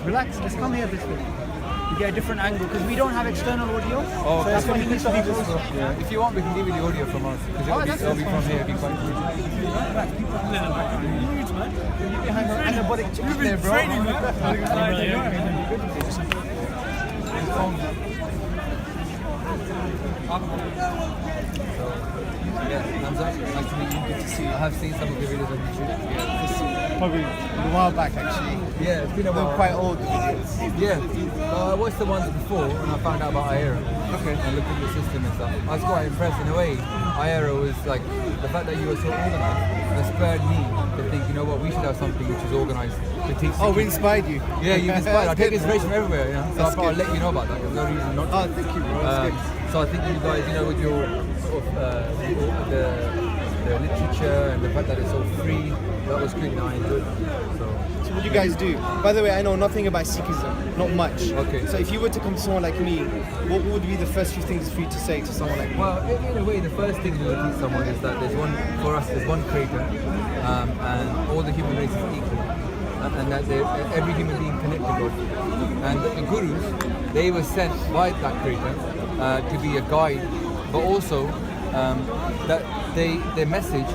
Relax, let's come here this way. You get a different angle because we don't have external audio. Oh, so that's why you need to be close. Yeah. If you want, we can give you the audio from us because it'll be from here. It'll be quite good. Anabolic chicken there, bro. Training, man. Yeah, Hamza, nice to meet you. Good to see you. I have seen some of your videos on YouTube. Yeah, Probably a while back actually. yeah, it's been a They're while. quite old videos. Yeah, I watched the ones before and I found out about Aero. Okay. And looked at the system and stuff. I was quite impressed in a way. Aero was like, the fact that you were so organized has spurred me to think, you know what, we should have something which is organized to teach. Oh, we Sikhi. inspired you. Yeah, you've inspired. I That's take good. inspiration from everywhere, you know. So I That's thought I'd good. let you know about that. There's no reason not to. Oh, thank you, bro. That's good. So I think you guys, you know, with your sort of the literature and the fact that it's so free, that was good. I enjoyed that. So What do you guys do? By the way, I know nothing about Sikhism, not much. Okay. So if you were to come to someone like me, what would be the first few things for you to say to someone like me? well, in a way, the first thing we would teach someone is that there's one for us. There's one creator, and all the human race is equal, and that every human being connected to God. And the gurus, they were sent by that creator to be a guide, but also that their message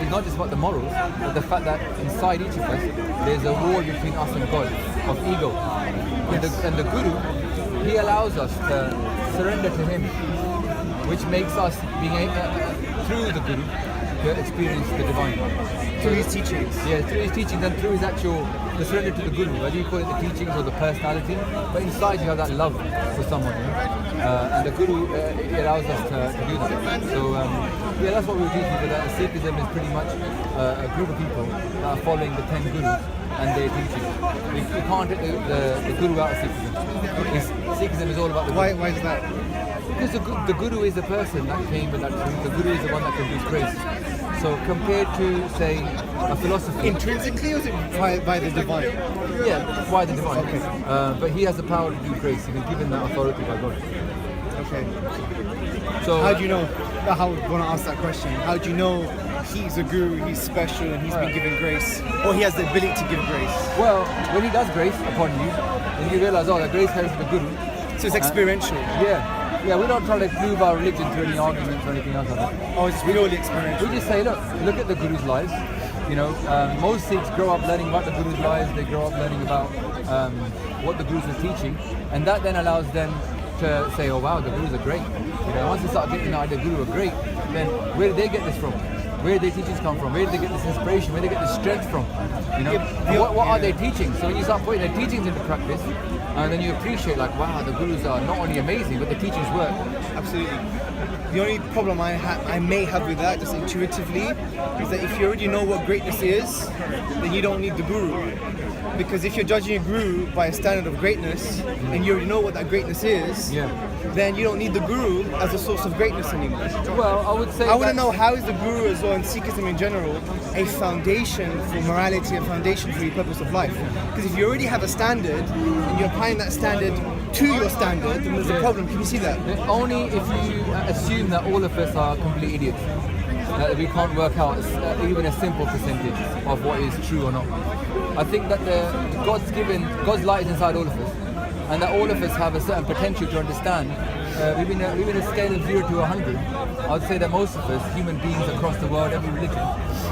is not just about the morals, but the fact that inside each of us there's a war between us and God of ego. And the guru, he allows us to surrender to him, which makes us being able, through the guru, to experience the divine. Through his teachings. Yeah, through his teachings and through his the surrender to the guru, whether you call it the teachings or the personality, but inside you have that love for someone, you know? And the guru it allows us to do that. So yeah, that's what we were teaching, that Sikhism is pretty much a group of people that are following the 10 gurus and their teachings. You can't take the guru out of Sikhism. Sikhism is all about the guru. Why is that? Because the guru is the person that came with that truth. The guru is the one that can do grace. So compared to, say, a philosophy, Intrinsically, or is it by the divine? yeah, why the divine? Okay. But he has the power to do grace. He's been given that authority by God. Okay. So How do you know? I want to ask that question. How do you know he's a guru, he's special, and he's been given grace, or he has the ability to give grace? well, when he does grace upon you, then you realize, oh, that grace comes from the guru. So it's experiential. Yeah, we don't try to prove our religion through any arguments or anything else like that. Oh, it's purely experiential. We just say, look at the Guru's lives. You know, most Sikhs grow up learning about the Guru's lives. They grow up learning about what the Gurus were teaching, and that then allows them to say, oh wow, the Gurus are great. You know, once they start getting the idea the Guru are great, then where did they get this from? Where did their teachings come from? Where did they get this inspiration? Where did they get this strength from? You know, and what are their teachings? So when you start putting their teachings into practice, and then you appreciate, like, wow, the Gurus are not only amazing, but the teachings work. Absolutely. The only problem I may have with that, just intuitively, is that if you already know what greatness is, then you don't need the guru. Because if you're judging a guru by a standard of greatness, and you already know what that greatness is, then you don't need the guru as a source of greatness anymore. Well, I would say I want to know, how is the guru as well, and Sikhism in general, a foundation for morality, a foundation for the purpose of life? Because if you already have a standard, and you're applying that standard to your standard, then there's a problem. Can you see that? only if you assume that all of us are complete idiots. That we can't work out even a simple percentage of what is true or not. I think that God's light is inside all of us, and that all of us have a certain potential to understand. Within a scale of 0 to 100, I would say that most of us, human beings across the world, every religion,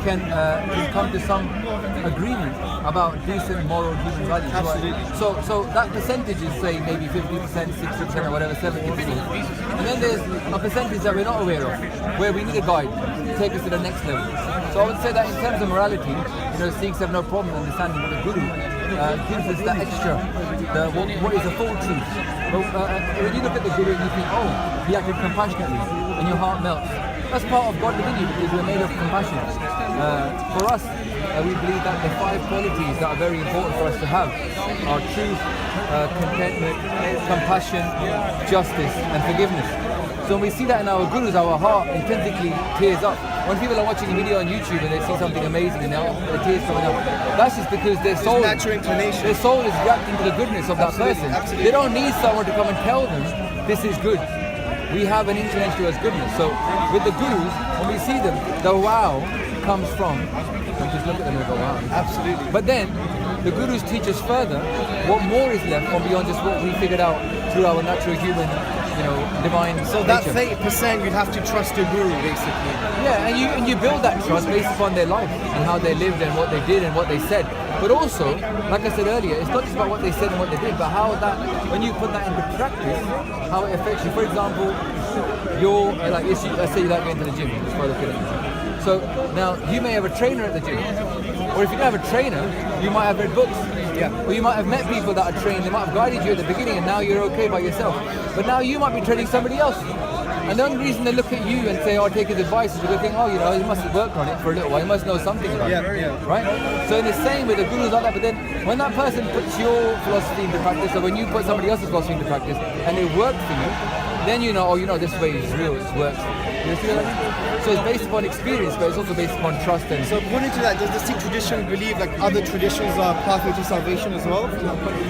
can come to some agreement about decent moral human values. Absolutely. So that percentage is, say, maybe 50%, 60% or whatever, 70%. And then there's a percentage that we're not aware of, where we need a guide to take us to the next level. So I would say that in terms of morality, you know, Sikhs have no problem understanding that the Guru gives us that extra, what is a full truth. But when you look at the Guru and you think, oh, he acted compassionately, and your heart melts. That's part of God within you, because we're made of compassion. For us, we believe that the 5 qualities that are very important for us to have are truth, contentment, compassion, justice, and forgiveness. So when we see that in our Gurus, our heart intrinsically tears up. When people are watching a video on YouTube and they see something amazing and the tears coming up, that's just because their soul is reacting to the goodness of that person. Absolutely. They don't need someone to come and tell them this is good. We have an inclination towards goodness. So with the Gurus, when we see them, the wow comes from, and just look at them and go, wow. Absolutely. But then the gurus teach us further what more is left from beyond just what we figured out through our natural human, divine So that nature. 30% you'd have to trust your guru, basically. Yeah, and you build that trust based upon their life and how they lived and what they did and what they said. But also, like I said earlier, it's not just about what they said and what they did, but how that, when you put that into practice, how it affects you. For example, let's say you like going to the gym, just for the feeling. So now you may have a trainer at the gym, or if you don't have a trainer, you might have read books. Yeah. Or you might have met people that are trained, they might have guided you at the beginning and now you're okay by yourself. But now you might be training somebody else. And the only reason they look at you and say, oh, take his advice is because they think, oh, he must have worked on it for a little while, he must know something about it. Right? So in the same way, the guru's like that, but then when that person puts your philosophy into practice, or when you put somebody else's philosophy into practice, and it works for you, then you know, this way is real, it works. You see what I mean? So it's based upon experience, but it's also based upon trust. And So according to that, does the Sikh tradition believe like other traditions are pathway to salvation as well?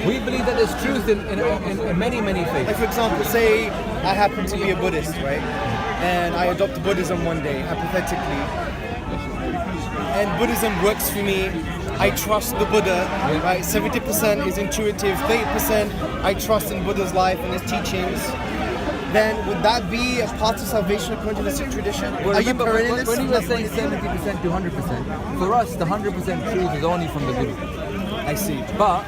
we believe that there's truth in many, many Like faiths. for example, say I happen to be a Buddhist, right? And I adopt Buddhism one day, hypothetically. And Buddhism works for me. I trust the Buddha, right? 70% is intuitive, 30% I trust in Buddha's life and his teachings. Then would that be a path to salvation according to the Sikh tradition? Well, Are you remember, perennialist? when you were saying 70% to 100%, for us the 100% truth is only from the Guru. I see. But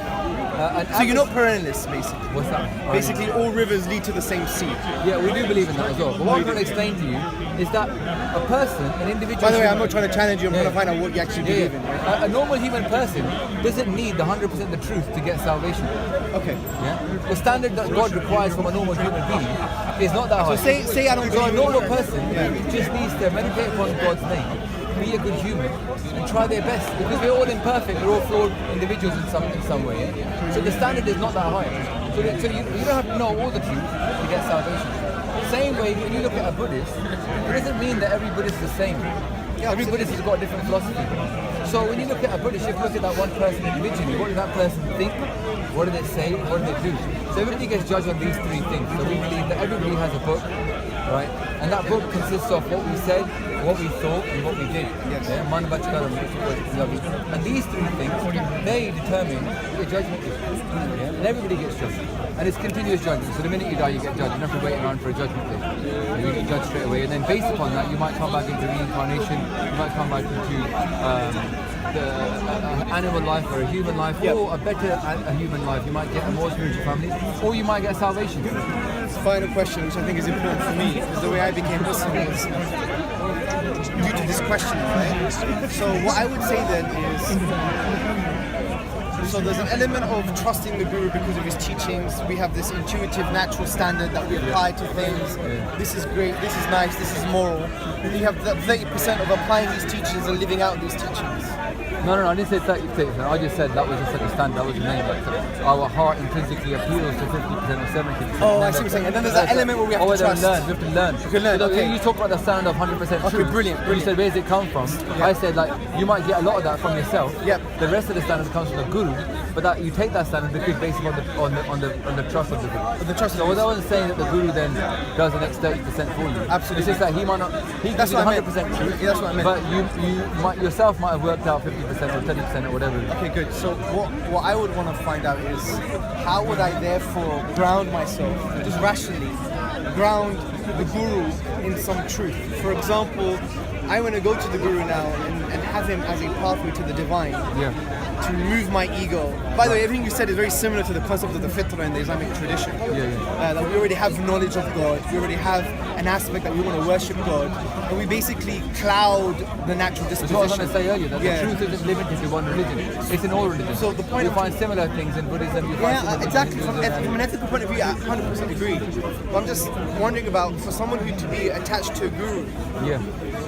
So you're not perennialist, basically. what's that? Basically, all rivers lead to the same sea. Yeah, we do believe in that as well. But what I'm trying to explain to you is that a person, an individual. By the way, should- I'm not trying to challenge you. I'm Yeah. trying to find out what you actually Yeah, believe in. Right? a normal human person doesn't need the 100% the truth to get salvation. Okay. Yeah? The standard that God requires from a normal human being is not that high. So say I don't So a believe in normal it. person just needs to meditate upon God's name, be a good human, and try their best. Because we're all imperfect, we're all flawed individuals in some way. Yeah? So the standard is not that high. So you don't have to know all the truth to get salvation. Same way, when you look at a Buddhist, it doesn't mean that every Buddhist is the same. Every Buddhist has got a different philosophy. So when you look at a Buddhist, you have to look at that one person individually. What did that person think? What did it say? What did it do? So everybody gets judged on these three things. So we believe that everybody has a book, right? And that book consists of what we said, what we thought, and what we did. Yes. Yeah? Man, vach, karam, and these three things, they determine what your judgment is. Yeah? And everybody gets judged. And it's continuous judgment. So the minute you die, you get judged. You don't have to wait around for a judgment day. You get judged straight away. And then based upon that, you might come back into reincarnation. You might come back into the animal life or a human life, or a better a human life. You might get a more spiritual family, or you might get salvation. Final question, which I think is important for me, because the way I became Muslim was due to this question, right? So what I would say then is, so there's an element of trusting the Guru because of his teachings. We have this intuitive, natural standard that we apply to things. This is great, this is nice, this is moral. You have that 30% of applying these teachings and living out these teachings. No, I didn't say 30%. I just said that was just like a standard. That was the name. Like, our heart intrinsically appeals to 50% or 70%. Oh, I see what you're saying. And then there's that element where we have to trust. We have to learn. We can learn, So okay. You talk about the sound of 100% Okay, truth. brilliant. You said, where does it come from? I said, like, you might get a lot of that from yourself. Yep. The rest of the standard comes from the Guru, but that you take that standard because based on the trust of the Guru. The trust of So the I wasn't saying that the Guru then does the next 30% for you. Absolutely. It's just that he might not. He gives That's you what I 100% meant. truth. Yeah, that's what I meant. But you might yourself might have worked out 50% or 30% or whatever. Okay, good. So what I would want to find out is how would I therefore ground myself, just rationally, ground the Guru in some truth. For example, I want to go to the Guru now and have him as a pathway to the divine. Yeah. To remove my ego. By the way, everything you said is very similar to the concept of the fitrah in the Islamic tradition. That we already have knowledge of God, we already have an aspect that we want to worship God, and we basically cloud the natural That's disposition. what I was trying to say earlier, that Yeah. the truth isn't limited to one religion. It's in all religions. So the point you of- find similar things in Buddhism, you find Yeah, similar exactly. things in From Hinduism, an ethical point of view, I 100% agree. But I'm just wondering about, for someone who to be attached to a guru, yeah.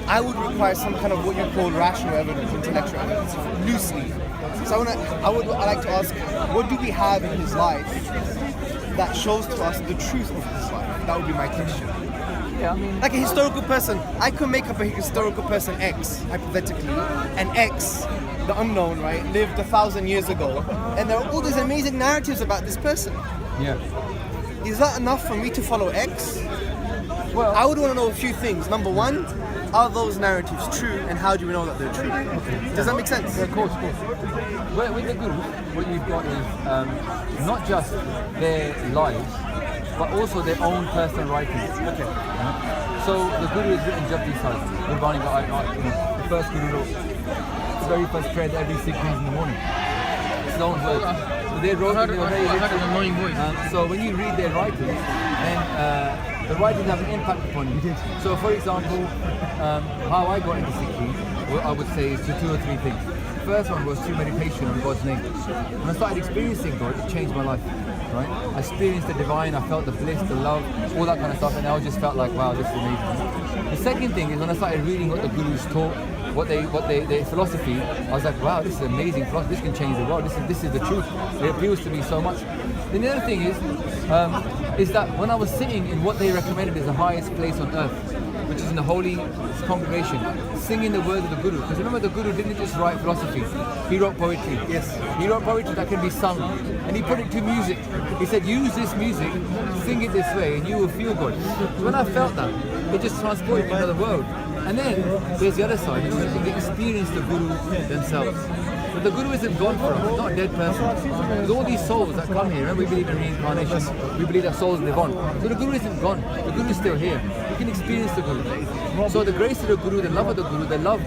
I would require some kind of what you call rational evidence, intellectual evidence, loosely. So I'd like to ask, what do we have in his life that shows to us the truth of his life? That would be my question. Yeah, I mean, Like a historical person, I could make up a historical person X, hypothetically, and X, the unknown, right, lived 1,000 years ago, and there are all these amazing narratives about this person. yeah. Is that enough for me to follow X? Well, I would want to know a few things. Number one, are those narratives true, and how do we know that they're true? Does that make sense? Yeah, of course. With the Gurus, what you've got is not just their lives, but also their own personal writings. Okay. So the Guru is written Jagraj, the first Guru wrote the very first prayer that every Sikh reads in the morning. It's his own words. So they wrote it, they were very literal. an annoying voice. So when you read their writings, then the writings have an impact upon you. So for example, how I got into Sikhi, what I would say is to 2 or 3 things. The first one was through meditation on God's name. When I started experiencing God, it changed my life. Right? I experienced the divine, I felt the bliss, the love, all that kind of stuff, and I just felt like, wow, this is amazing. The second thing is when I started reading what the Gurus taught, their philosophy, I was like, wow, this is amazing philosophy, this can change the world, this is the truth. It appeals to me so much. Then the other thing is that when I was sitting in what they recommended as the highest place on earth, which is in the holy congregation, singing the words of the Guru. Because remember, the Guru didn't just write philosophy, he wrote poetry. Yes. He wrote poetry that can be sung, and he put it to music. He said, use this music, sing it this way, and you will feel good. So when I felt that, it just transported me to another world. And then there's the other side, they experience the Guru themselves. But the Guru isn't gone for us, he's not a dead person. There's all these souls that come here, and we believe in reincarnation, we believe that souls live on. So the Guru isn't gone, the Guru is still here. You can experience the Guru. So the grace of the Guru, the love of the Guru, the love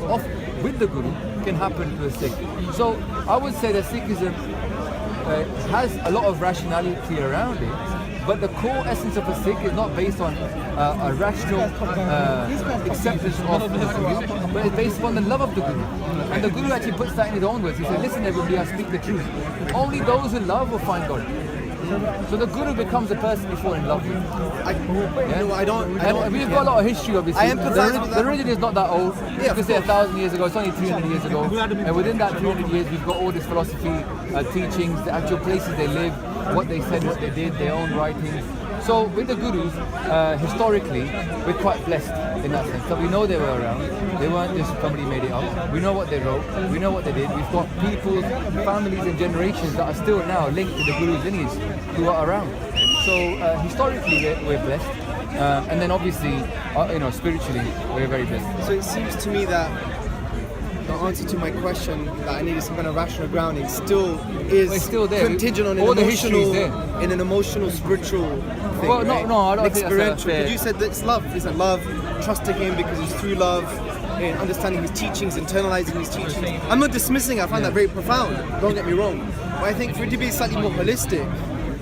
with the Guru can happen to a Sikh. So I would say that Sikhism has a lot of rationality around it, but the core essence of a Sikh is not based on a rational acceptance of the Guru, but it's based upon the love of the Guru. And the Guru actually puts that in his own words. He said, listen everybody, I speak the truth. Only those who love will find God. So the Guru becomes the person you fall in love with. I don't. We've got a lot of history, obviously. I empathize with that. The religion is not that old. You could say 1,000 years ago, it's only 300 years ago. And within that 300 years, we've got all this philosophy, teachings, the actual places they live, what they said, what they did, their own writings. So with the Gurus, historically, we're quite blessed in that sense. So we know they were around. They weren't just somebody made it up. We know what they wrote. We know what they did. We've got people, families and generations that are still now linked to the Guru's lineage who are around. So historically, we're blessed. And then obviously, spiritually, we're very blessed. So it seems to me that the answer to my question that I needed some kind of rational grounding still is it's still there. contingent on All the history is there. in an emotional, spiritual thing. Well, right? no, I don't think that's experiential. fair. Because you said that it's love. It's a love, trusting him because it's through love, and understanding his teachings, internalizing his teachings. I'm not dismissing it. I find that very profound. Don't get me wrong. But I think for it to be slightly more holistic,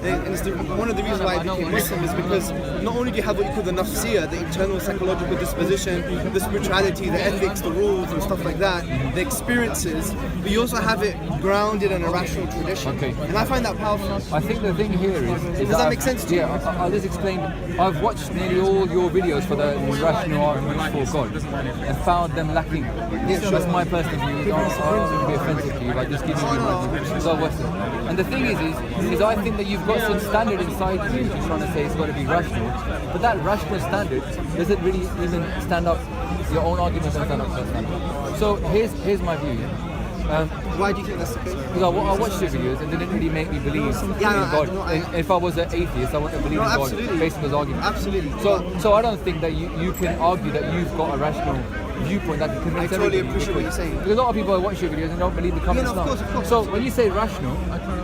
and it's one of the reasons why I became Muslim is because not only do you have what you call the nafsiyah, the internal psychological disposition, the spirituality, the ethics, the rules and stuff like that, the experiences, but you also have it grounded in a rational tradition. Okay. And I find that powerful. I think the thing here is Does that make sense to you? Yeah, I'll just explain. I've watched nearly all your videos for the rational arguments for God and found them lacking. That's my personal view. I wouldn't be offensive to you by just giving you my view. So what's it? And the thing is I think that you've got some standard inside you which you're trying to say it's got to be rational, but that rational standard doesn't really even stand up. Your own argument doesn't stand up to that standard. So here's my view. Why do you think that's the case? Because I watched your videos and it didn't really make me believe in God. If I was an atheist, I wouldn't believe in God based on those arguments. Absolutely. So I don't think that you can argue that you've got a rational viewpoint that can convince I totally everybody. appreciate what you're saying. Because a lot of people watch your videos and don't believe the comments No, of course. So when you say rational,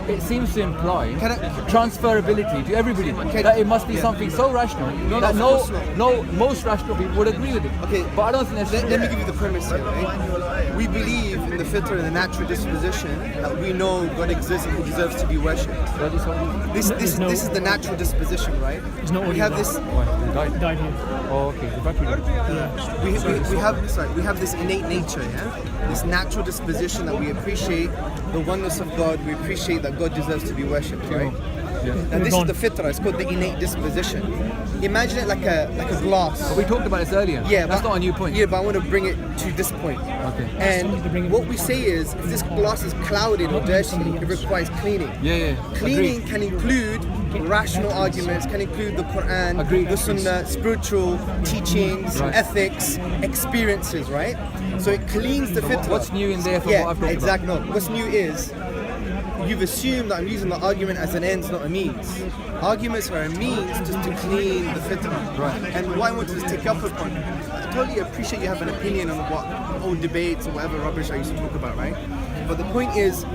it seems to imply Can I- transferability to everybody. That it must be something so rational that most rational people would agree with it. Okay, but I don't think that's let me give you the premise here, right? We believe in the fitra and the natural disposition that we know God exists and He deserves to be worshipped. This is the natural disposition, right? We have this. Died here. Oh, okay. The battery. We have this innate nature, yeah? This natural disposition that we appreciate the oneness of God, we appreciate that God deserves to be worshipped, right? Yeah. And this is the fitrah, it's called the innate disposition. Imagine it like a glass. But we talked about this earlier. Yeah, that's not a new point. Yeah, but I want to bring it to this point. Okay. And what we say is, if this glass is clouded or dirty, it requires cleaning. Yeah. Cleaning Agreed. can include rational arguments, can include the Quran, Agreed. the Sunnah, spiritual teachings, Right. ethics, experiences, right? So it cleans the fitrah. What's new in there from what I've talked exactly. No, what's new is you've assumed that I'm using the argument as an end, not a means. Arguments are a means just to clean the fitrah. Right. And what I wanted to take up upon, I totally appreciate you have an opinion on what old debates or whatever rubbish I used to talk about, right? But the point is,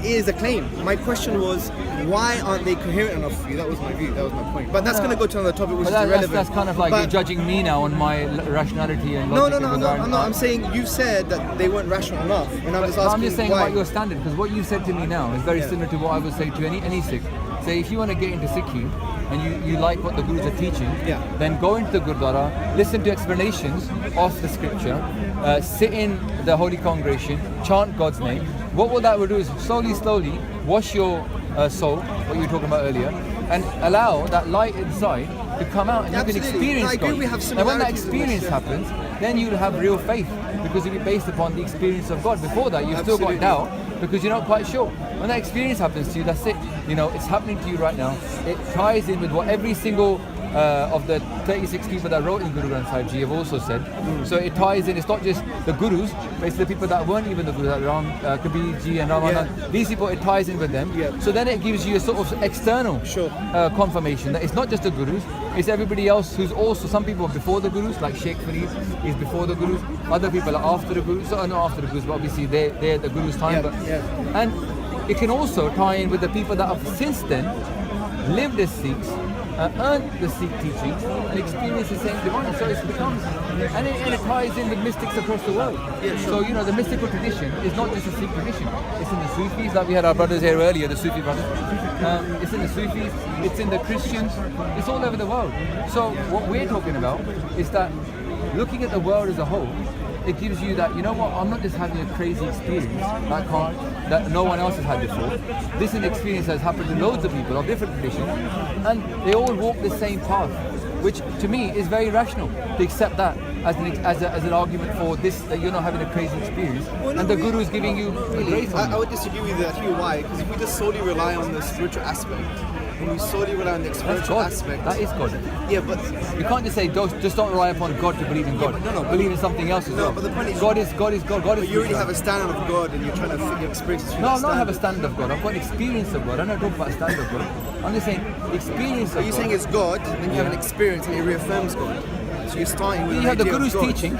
it is a claim. My question was, why aren't they coherent enough for you? That was my view, that was my point. But that's going to go to another topic which is irrelevant. That's kind of like you're judging me now on my rationality and logic. No, I'm not. I'm saying you said that they weren't rational enough. And I'm just asking I'm just saying why. about your standard, because what you said to me now is very similar to what I would say to any Sikh. Say if you want to get into Sikhi and you like what the Gurus are teaching, then go into the Gurdwara, listen to explanations of the scripture, sit in the holy congregation, chant God's name. What that will do is slowly wash your soul, what you were talking about earlier, and allow that light inside to come out, and you can experience God. And when that experience happens, then you'll have real faith, because it'll be based upon the experience of God. Before that, you've still got doubt because you're not quite sure. When that experience happens to you, that's it. You know, it's happening to you right now. It ties in with what every single of the 36 people that wrote in Guru Granth Sahib Ji have also said. So it ties in. It's not just the Gurus, but it's the people that weren't even the Gurus, like Ram, Kabir Ji and Ramanand. These people, it ties in with them. So then it gives you a sort of external confirmation that it's not just the Gurus, it's everybody else who's also, some people are before the Gurus, like Sheikh Farid is before the Gurus, other people are after the Gurus, so not after the Gurus, but obviously they're the Gurus' time. And it can also tie in with the people that have since then lived as Sikhs, earned the Sikh teachings and experienced the same divine. So it becomes, and it ties in with mystics across the world. So, you know, the mystical tradition is not just a Sikh tradition. It's in the Sufis, like we had our brothers here earlier, the Sufi brothers. It's in the Sufis, it's in the Christians, it's all over the world. So what we're talking about is that looking at the world as a whole, it gives you that, you know what, I'm not just having a crazy experience that no one else has had before. This is an experience that's happened to loads of people of different traditions, and they all walk the same path, which to me is very rational to accept that as an argument for this, that you're not having a crazy experience, and the Guru is giving you grace. I would disagree with that. Tell you why? Because if we just solely rely on the spiritual aspect, when we solely rely on the spiritual aspect, that is God. Yeah, but you can't just say just don't rely upon God to believe in God. Believe in something else as well. But the point is, God is God. God is. You already have a standard of God, and you're trying to fit your experiences. No, I don't have a standard of God. I've got an experience of God. I'm not talking about a standard of God. I'm just saying experience of God. You're saying it's God, then you have an experience, and it reaffirms God. So you're starting with you have the Guru's teachings,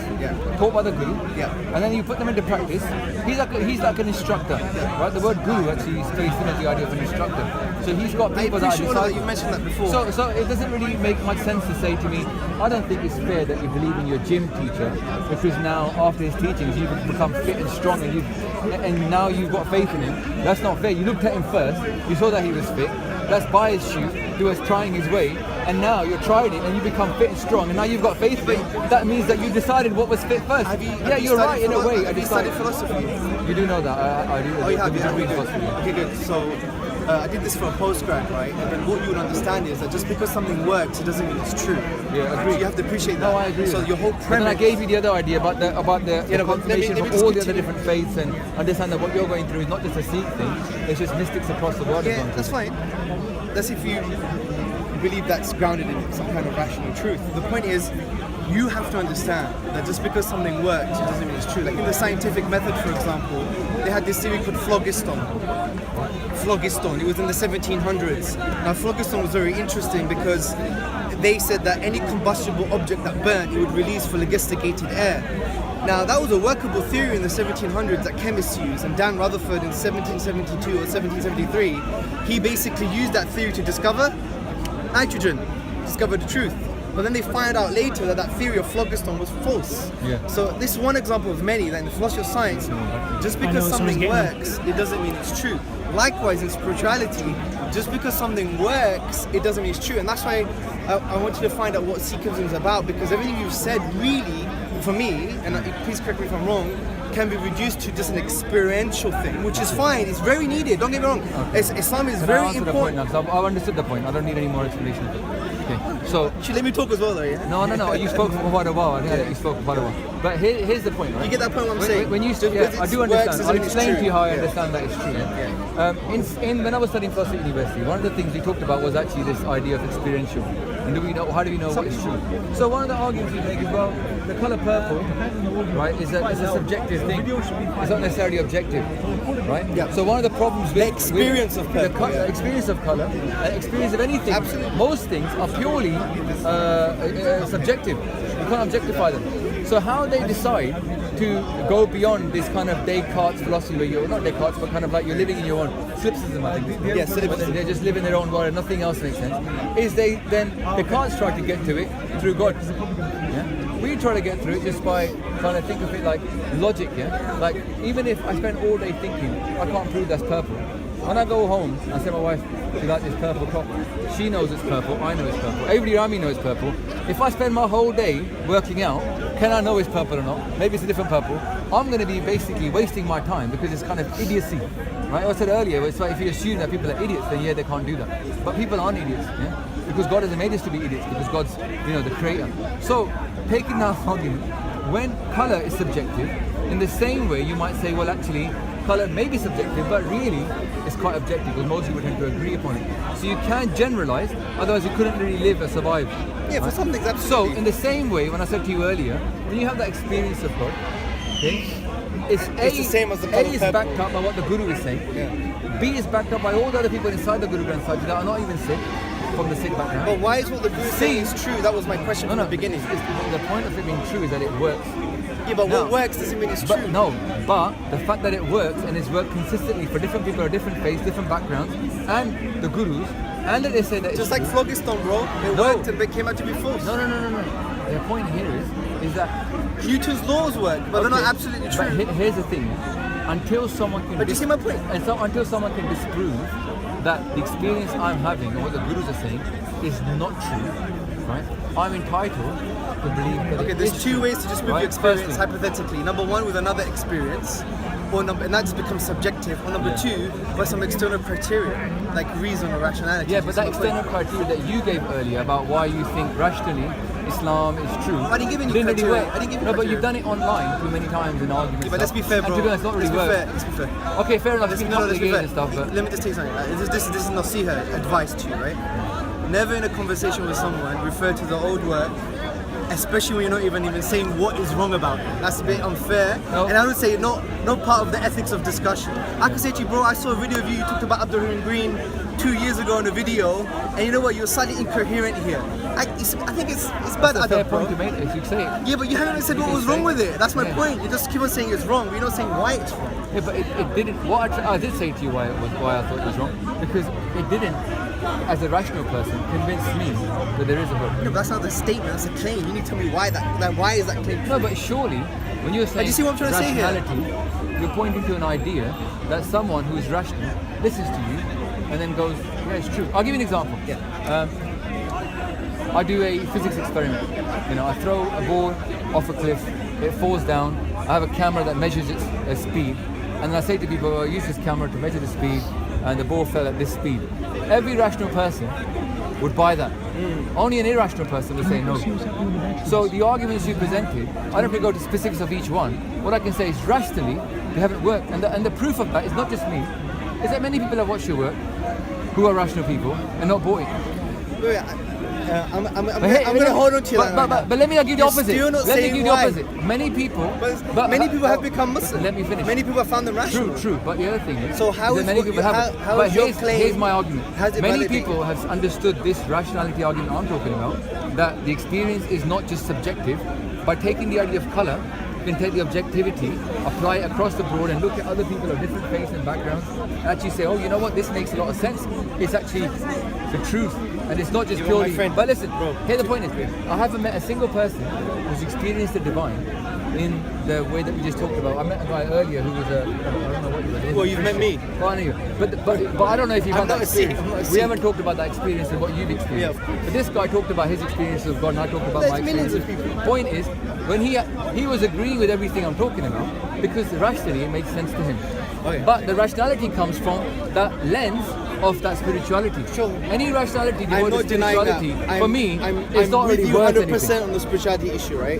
taught by the Guru, and then you put them into practice. He's like an instructor, right? The word Guru actually is very similar to the idea of an instructor. So he's got people that are you mentioned that before. So it doesn't really make much sense to say to me, I don't think it's fair that you believe in your gym teacher, because now after his teachings you've become fit and strong, and now you've got faith in him. That's not fair. You looked at him first, you saw that he was fit. That's by his shoe. He was trying his way, and now you're trying it and you become fit and strong, and now you've got faith in him. That means that you decided what was fit first. You're right in a way. Have you studied philosophy? You do know that. I do. Oh, you have. Okay, good. So I did this for a postgrad, right? And then what you would understand is that just because something works, it doesn't mean it's true. Yeah, agreed. So you have to appreciate that. No, I agree. So your whole premise. And then I gave you the other idea about the confirmation from all the other different faiths, and understand that what you're going through is not just a Sikh thing. It's just mystics across the world. Yeah, that's fine. That's if you believe that's grounded in some kind of rational truth. The point is, you have to understand that just because something works, it doesn't mean it's true. Like in the scientific method, for example, they had this theory called phlogiston. Phlogiston. It was in the 1700s. Now, phlogiston was very interesting because they said that any combustible object that burnt, it would release phlogisticated air. Now, that was a workable theory in the 1700s that chemists used, and Dan Rutherford in 1772 or 1773, he basically used that theory to discover nitrogen, discover the truth. But then they find out later that that theory of phlogiston was false. So this is one example of many that in the philosophy of science, just because something works, it doesn't mean it's true. Likewise, in spirituality, just because something works, it doesn't mean it's true. And that's why I want you to find out what Sikhism is about, because everything you've said really, for me, and please correct me if I'm wrong, can be reduced to just an experiential thing, which is fine. It's very needed. Don't get me wrong. Okay. Islam is very important. I've understood the point. I don't need any more explanation. Okay. So you let me talk as well, though. Yeah. No. You spoke for quite a while. I think you spoke for quite a while. But here's the point, right? You get that point what I'm saying? When you, Just because I it do works understand. doesn't I'll mean it's explain to true. you how I Yeah. understand that it's true. When I was studying philosophy at university, one of the things we talked about was actually this idea of experiential. And how do we know what is true? So one of the arguments we make is, well, the colour purple, right, is a subjective thing. It's not necessarily objective, right? Yeah. So one of the problems with experience of purple, the experience of colour, experience of anything, Absolutely. most things are purely subjective. You can't objectify them. So how they decide to go beyond this kind of Descartes philosophy where you're not Descartes, but kind of like you're living in your own solipsism, I think. Yeah, solipsism. They're just living their own world and nothing else makes sense. Is Descartes try to get to it through God. Yeah? We try to get through it just by trying to think of it like logic, yeah? Like even if I spend all day thinking, I can't prove that's purple. When I go home, I say to my wife, you like this purple top? She knows it's purple, I know it's purple. Everybody around me knows it's purple. If I spend my whole day working out, can I know it's purple or not? Maybe it's a different purple. I'm going to be basically wasting my time because it's kind of idiocy. Right? I said earlier, it's like if you assume that people are idiots, then yeah, they can't do that. But people aren't idiots, yeah? Because God hasn't made us to be idiots, because God's, the creator. So, taking that argument, when colour is subjective, in the same way you might say, well actually, colour may be subjective, but really it's quite objective because most people tend to agree upon it. So you can generalise, otherwise you couldn't really live or survive. Yeah, for some things, absolutely. So in the same way, when I said to you earlier, when you have that experience of God, okay, it's the same as the colour A is purple. backed up by what the Guru is saying. Yeah. B is backed up by all the other people inside the Guru Granth Sahib that are not even Sikh, from the Sikh background. But why is what the Guru is saying is true? That was my question from the beginning. The point of it being true is that it works. Yeah, but No. what works doesn't mean it's true. But the fact that it works and it's worked consistently for different people of different faiths, different backgrounds, and the Gurus, and that they say that Just it's like true. Phlogiston, bro. It No. worked and it came out to be false. No. The point here is that Newton's laws work, but they're not okay, absolutely but true. here's the thing: until someone can, But do you see my point? And so until someone can disprove that the experience I'm having or what the Gurus are saying is not true, right? I'm entitled to believe that. Okay, it there's is two true, ways to disprove right? your experience Firstly, hypothetically. Number one, with another experience, and that just becomes subjective. Or number two, by some external criteria, like reason or rationality. yeah, Do you but see that my point? external criteria that you gave earlier about why you think rationally Islam is true. I didn't give any didn't really criteria. work. I didn't give you No, but criteria. you've done it online too many times in arguments. Yeah, but let's be fair, bro. And to be honest, it's not really let's be fair. worked. Let's be fair. Okay, fair enough. Let's, It's been no, let's be complicated fair. and stuff, but Let me just tell you something. This is nasiha advice to you, right? Never in a conversation with someone refer to the old work, especially when you're not even saying what is wrong about it. That's a bit unfair. No. And I would say not part of the ethics of discussion. I could say to you, bro, I saw a video of you talked about Abdurrahman Green 2 years ago in a video, and you know what? You're slightly incoherent here. I think it's bad, that's a fair adab, bro. point to make. If you say it. Yeah, but you haven't even said You what can was wrong say- with it. That's my Yeah. point. You just keep on saying it's wrong, but you're not saying why it's wrong. Yeah, but it didn't. What I did say to you why I thought it was wrong, because it didn't, as a rational person, convince me that there is a God. No, but that's not a statement. That's a claim. You need to tell me why why is that claim true? No, but surely, when you're saying you see what I'm trying to say here? rationality, you're pointing to an idea that someone who is rational listens to you and then goes, yeah, it's true. I'll give you an example. Yeah. I do a physics experiment. I throw a ball off a cliff, it falls down. I have a camera that measures its speed, and I say to people, well, use this camera to measure the speed, and the ball fell at this speed. Every rational person would buy that. Only an irrational person would say no. So the arguments you presented, I don't have to go to specifics of each one. What I can say is rationally, they haven't worked. And the proof of that is not just me, is that many people have watched your work who are rational people and not bought it. Wait, I'm going to hold on to you. But let me give you the You're opposite. still not Let me saying give you the why. opposite. Many people have become Muslim. Let me finish. Many people have found them rational. True. But the other thing is, So how that is many what people you- haven't. how But is your here's, claim- here's my argument. how's it Many validated? people have understood this rationality argument I'm talking about, that the experience is not just subjective. By taking the idea of colour, you can take the objectivity, apply it across the board, and look at other people of different faiths and backgrounds, and actually say, oh, you know what, this makes a lot of sense. It's actually the truth, and it's not just You want my purely. friend? But listen, Bro. here the point is, I haven't met a single person who's experienced the divine in the way that we just talked about. I met a guy earlier who was I don't know what he was. Well, you've met me. Well, anyway, but I don't know if you've I'm had not that a Sikh, experience. I'm not a We Sikh. haven't talked about that experience and what you've experienced. Yeah. But this guy talked about his experience of God, and I talked about There's my millions experience. of people. Point is, when he was agreeing with everything I'm talking about, because rationally it makes sense to him. Oh, yeah. But the rationality comes from the lens of that spirituality. Sure. Any rationality I'm devoid of not denying that. spirituality, for me, I'm it's not with really you worth 100% anything. on the spirituality issue, right?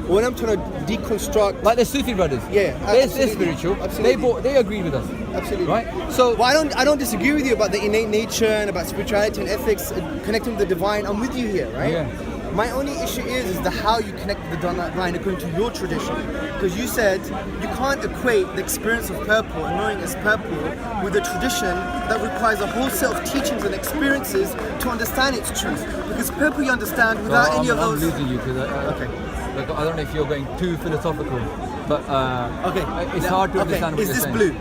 When I'm trying to deconstruct, Like the Sufi brothers. Yeah, they're absolutely. spiritual. Absolutely. They agree with us. Absolutely. Right? So well, I don't disagree with you about the innate nature and about spirituality and ethics, connecting with the divine. I'm with you here, right? Yeah. My only issue is the how you connect with the divine according to your tradition. Because you said you can't equate the experience of purple and knowing it's purple with a tradition that requires a whole set of teachings and experiences to understand its truth. Because purple you understand without any of those. I'm losing you because Okay. like, I don't know if you're going too philosophical, but Okay. it's hard to understand what Is you're this saying. blue?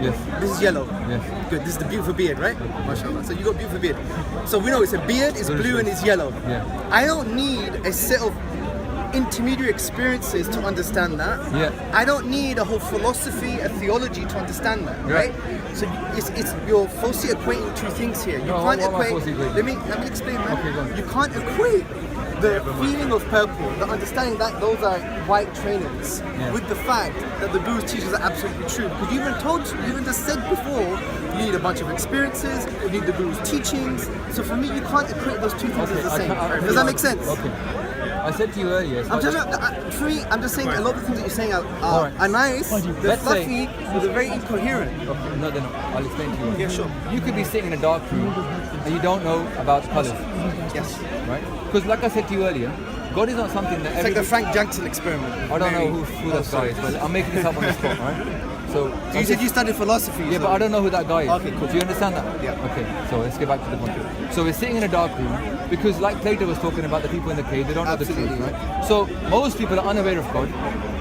Yes. This is yellow. Yes. Good. This is the beautiful beard, right? MashaAllah. So you got beautiful beard. So we know it's a beard, it's blue, and it's yellow. Yeah. I don't need a set of intermediary experiences to understand that. Yeah. I don't need a whole philosophy, a theology to understand that, right? So it's you're falsely equating two things here. You No, can't what am I equate. falsely equating? Let me explain, man. Okay, go on. You can't equate the feeling of purple, the understanding that those are white trainers, Yeah. with the fact that the Buddhist teachings are absolutely true. Because you even just said before, you need a bunch of experiences, you need the Buddhist teachings. So for me, you can't equate those two things as the same. Does that make sense? Okay. I said to you earlier. it's I'm like- just, for me, I'm just saying a lot of the things that you're saying Alright. are nice, they're Let's say- fluffy, but they're very incoherent. Okay, no, they're not. I'll explain to you. Yeah, sure. You could be sitting in a dark room and you don't know about colours, Yes. right? Because like I said to you earlier, God is not something that It's like the everybody... Frank Jackson experiment. I don't know who that guy is, but I'm making this up on the spot, right? So You said you studied philosophy. yeah, so- but I don't know who that guy is. Okay, cool. Do you understand that? Yeah. Okay, so let's get back to the point. So we're sitting in a dark room because, like Plato was talking about, the people in the cave, they don't know the Absolutely. truth, right? So most people are unaware of God.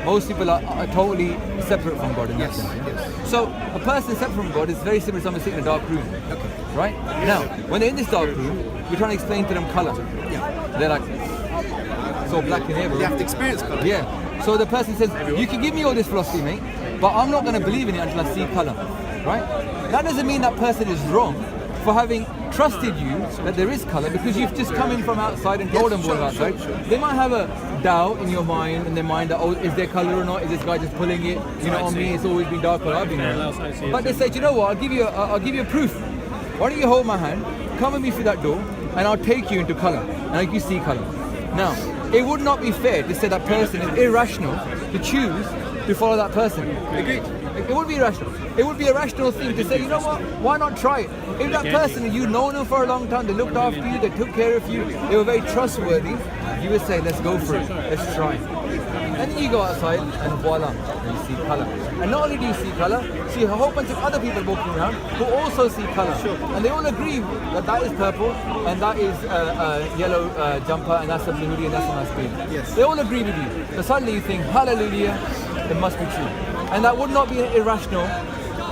Most people are totally separate from God in that Yes, sense. yes. So a person separate from God is very similar to someone sitting in a dark room. Okay. Right? Now, when they're in this dark room, we're trying to explain to them colour. Yeah. They're like, so black in here, bro. You have to experience color. Yeah. So the person says, you can give me all this philosophy, mate, but I'm not going to believe in it until I see colour. Right? That doesn't mean that person is wrong for having trusted you that there is colour because you've just come in from outside and told them all outside. They might have a doubt in your mind, in their mind that, oh, is there colour or not? Is this guy just pulling it? You know, on me, it's always been dark, but I've been there. But they say, you know what? I'll give you a proof. Why don't you hold my hand, come with me through that door, and I'll take you into colour, and you see colour. Now, it would not be fair to say that person is irrational to choose to follow that person. Agreed. It would be irrational. It would be a rational thing to say, you know what, why not try it? If that person, you've known them for a long time, they looked after you, they took care of you, they were very trustworthy, you would say, let's go for it, let's try. And then you go outside and voila, you see colour. And not only do you see colour, you see a whole bunch of other people walking around who also see colour. And they all agree that that is purple, and that is yellow jumper, and that's a blue hoodie, and that's a nice beard. Yes. They all agree with you. So suddenly you think, hallelujah, it must be true. And that would not be an irrational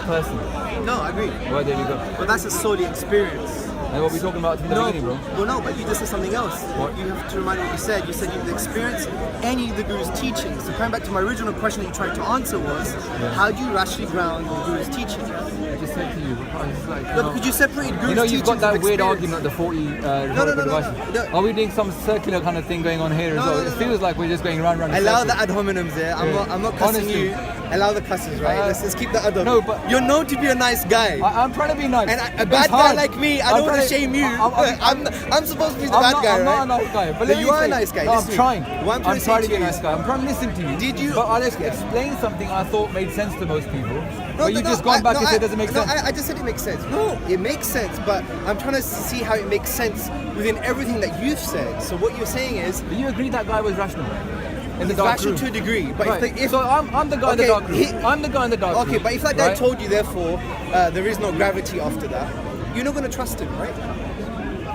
person. No, I agree. Well, there we go. But that's a solely experience. And what we're talking about from the beginning, bro. Well, no, but you just said something else. What? You have to remind what you said. You said you've experienced any of the Guru's teachings. So coming back to my original question that you tried to answer was, how do you rationally ground the Guru's teachings? I just said to you, it's like, No, because you separated Guru's you know, you've got teachings that from weird experience. argument, the 40 no, devices. no. Are we doing some circular kind of thing going on here as No, well? no, It feels like we're just going round in Allow the circles. ad hominems there. Yeah. I'm not cussing Honestly. you. Allow the cusses, right? Let's keep the other. No, but- you're known to be a nice guy. I'm trying to be nice. And a It's bad guy hard. like me, I I'm don't want to trying shame you. I'm supposed to be the I'm bad not, guy, I'm right? not a nice guy. But No, let you me are a say- nice guy. No, I'm Listen to me. trying. What I'm trying to say to to be a you nice is- guy. I'm trying to listen to you. Did you- But I'll explain something I thought made sense to most people. No, but you've just gone back and said it doesn't make sense. I just said it makes sense. No, it makes sense, but I'm trying to see how it makes sense within everything that you've said. So what you're saying is, Do you agree that guy was rational? In the it's dark rational room. to a degree, but Right. if So I'm the guy in the Okay, dark room. I'm the guy in the dark room. okay, but if that guy right? told you, therefore, there is no gravity after that, you're not going to trust him, right?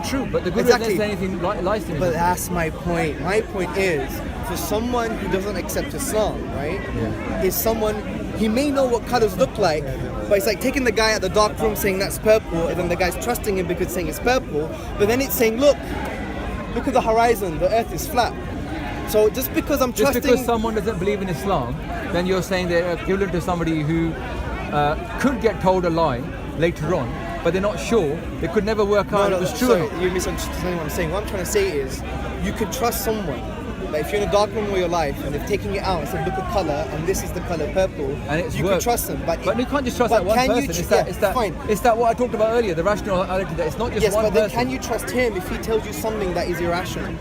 True, but the Guru Exactly. doesn't say anything lies to me. But that's my point. My point is, for someone who doesn't accept Islam, right, is someone, he may know what colors look like, but it's like taking the guy at the dark room saying that's purple, and then the guy's trusting him because saying it's purple, but then it's saying, look at the horizon, the earth is flat. So just because I'm Just trusting... because someone doesn't believe in Islam, then you're saying they're equivalent to somebody who could get told a lie later on, but they're not sure. They could never work out if it was true or sorry, not. you're misunderstanding what I'm saying. What I'm trying to say is, you could trust someone that if you're in a dark room all your life and they've taken you out and said, look at colour, and this is the colour purple, And you can trust them. But you can't just trust but that one can you person. fine. It's that what I talked about earlier, the rationality that it's not just Yes, one but then person. can you trust him if he tells you something that is irrational?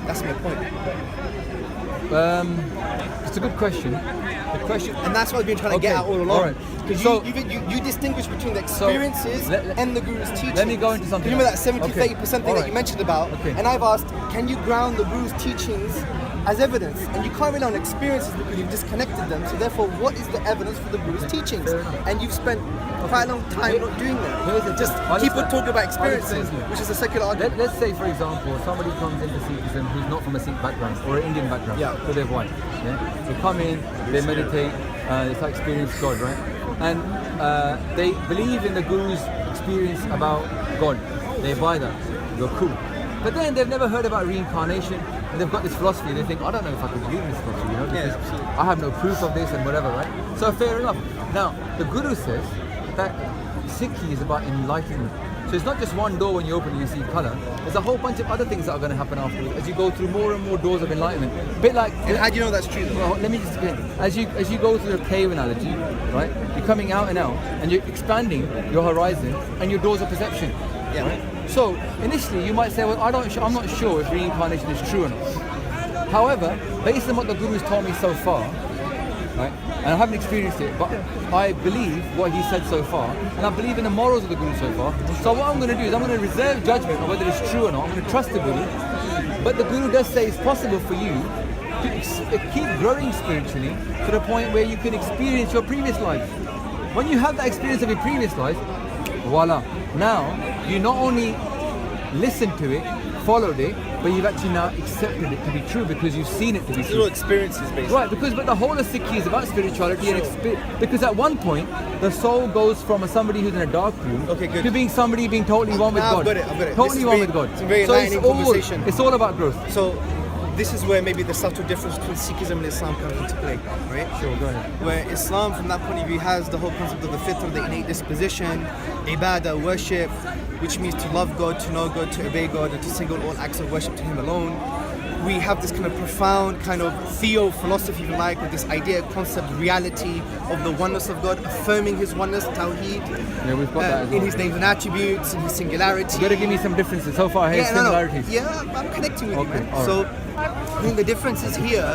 That's my point. It's a good question. The question, And that's what I've been trying to get Okay, at all along. alright. Because So- you distinguish between the experiences and the Guru's teachings. let me go into something You remember else. that 70-30% Okay, thing that alright. you mentioned about? Okay. And I've asked, can you ground the Guru's teachings as evidence? And you can't rely on experiences because you've disconnected them. So therefore, what is the evidence for the Guru's teachings? Fair enough. And you've spent quite a long time not doing Here's the that. Just thing. keep on Understand. talking about I'll experiences, explain to you. which is a secular argument. Let's say, for example, somebody comes into Sikhism who's not from a Sikh background or an Indian background, Yeah. so they're white. Yeah? They come in, they meditate, they start experiencing God, right? And they believe in the Guru's experience about God. They buy that. Go, cool. But then they've never heard about reincarnation, and they've got this philosophy. They think, I don't know if I can believe in this philosophy, you know, because absolutely. I have no proof of this and whatever, right? So fair enough. Now, the Guru says that Sikhi is about enlightenment. So it's not just one door when you open and you see colour. There's a whole bunch of other things that are going to happen afterwards as you go through more and more doors of enlightenment. A bit like. And how do you know that's true though? Well, let me just explain. As you go through a cave analogy, right? You're coming out and out, and you're expanding your horizon and your doors of perception. Yeah. Right? So initially, you might say, well, I'm not sure if reincarnation is true or not. However, based on what the Guru's told me so far, right? And I haven't experienced it, but I believe what he said so far, and I believe in the morals of the Guru so far. So what I'm going to do is I'm going to reserve judgment on whether it's true or not. I'm going to trust the Guru, but the Guru does say it's possible for you to keep growing spiritually to the point where you can experience your previous life. When you have that experience of your previous life, voila! Now you not only listened to it, followed it, but you've actually now accepted it to be true because you've seen it to be It's little true. experiences basically. Right, but the whole of Sikhi is about spirituality and because at one point the soul goes from somebody who's in a dark room Okay, good. to being somebody being totally one with Now God. I've got it. Totally This is one very- with God. it's a very so enlightening conversation. It's all about growth. So this is where maybe the subtle difference between Sikhism and Islam comes into play, right? Sure, go ahead. Where Islam, from that point of view, has the whole concept of the fitra, the innate disposition, ibadah, worship, which means to love God, to know God, to obey God, and to single all acts of worship to Him alone. We have this kind of profound kind of theo-philosophy, if you like, with this idea, concept, reality of the oneness of God, affirming His oneness, tawheed, Yeah, we've got that as in well. His names and attributes, in His singularity. You got to give me some differences. So far, I hear similarities. Yeah, I'm connecting with Okay, you, man. all So I think the difference is here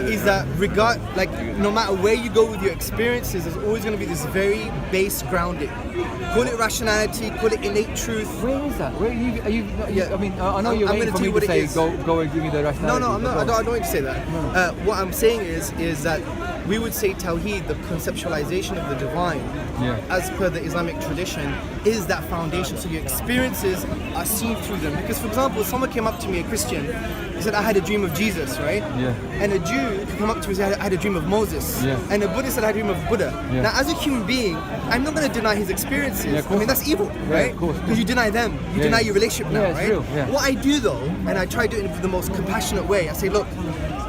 is that no matter where you go with your experiences, there's always going to be this very base grounding. Call it rationality, call it innate truth. Where is that? Where are you? Yeah. I mean, I know you're I'm waiting gonna for tell me you what to it say, is. go and give me the rationality. No, I'm not. I don't want you to say that. What I'm saying is that we would say Tawheed, the conceptualization of the divine, Yeah. as per the Islamic tradition, is that foundation. So your experiences are seen through them. Because, for example, someone came up to me, a Christian, he said, I had a dream of Jesus, right? Yeah. And a Jew could come up to me and say, I had a dream of Moses. Yeah. And a Buddhist said, I had a dream of Buddha. Yeah. Now, as a human being, I'm not going to deny his experiences. Yeah, of I course mean, that's evil, Yeah, right? of course. Because you deny them. You Yeah, deny yeah. your relationship now, Yeah, it's right? real, yeah. What I do, though, and I try to do it in the most compassionate way, I say, look,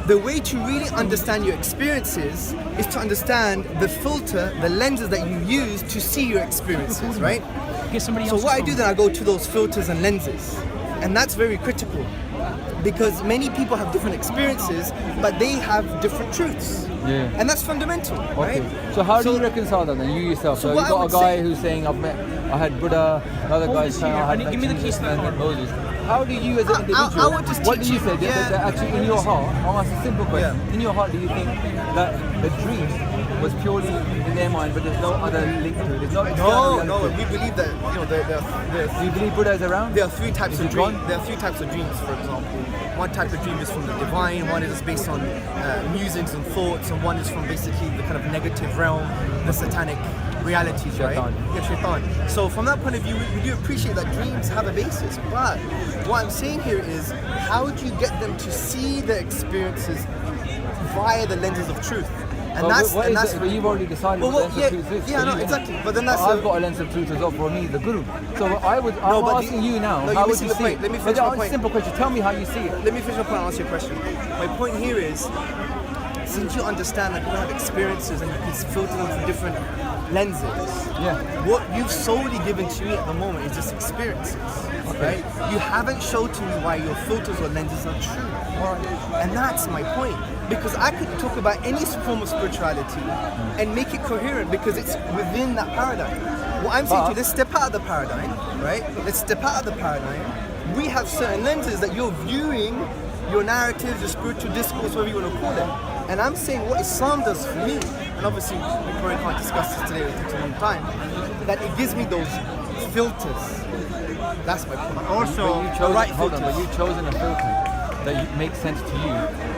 the way to really understand your experiences is to understand the filter, the lenses that you use to see your experiences, right? Get somebody So else what to I do come. then, I go to those filters and lenses. And that's very critical. Because many people have different experiences, but they have different truths. Yeah. And that's fundamental, Okay. right? So how do you reconcile that then? You yourself. so So, what you I got a would guy say- who's saying I had Buddha, another Hold guy's this saying here. I had Give me the keys to the and car. Moses. How do you as an I individual, would just what do teach you you, say? yeah. That actually in your heart, I'll ask a simple question. Yeah. In your heart, do you think that the dream was purely in their mind, but there's no other link to it? There's no external No, reality? we believe that, Do you believe Buddha is around? there are three types Is of he dreams. gone? There are three types of dreams, for example. One type of dream is from the divine, one is based on musings and thoughts, and one is from basically the kind of negative realm, the satanic realities, right? Shaitan. Yeah, shaitan. So from that point of view, we do appreciate that dreams have a basis. But what I'm saying here is, how do you get them to see the experiences via the lenses of truth? And What is it? But you've already decided Well, what the lens yeah, of truth is. yeah, So no, you- exactly. But then that's I've a- got a lens of truth as well for me, the Guru. So I'm but asking you now, no, you're how would missing you the see point. it? Let me But finish my it's a point. simple question. Tell me how you see it. Let me finish my point and answer your question. My point here is, since you understand that people have experiences and you can filter them through different lenses, Yeah. what you've solely given to me at the moment is just experiences, right? You haven't showed to me why your filters or lenses are true. And that's my point. Because I could talk about any form of spirituality and make it coherent because it's within that paradigm. What I'm saying to you, let's step out of the paradigm, right? Let's step out of the paradigm. We have certain lenses that you're viewing your narratives, your spiritual discourse, whatever you want to call it. And I'm saying what Islam does for me, and obviously we probably can't discuss this today, it'll take a long time, that it gives me those filters. That's my point. Also, But you've chosen a filter that makes sense to you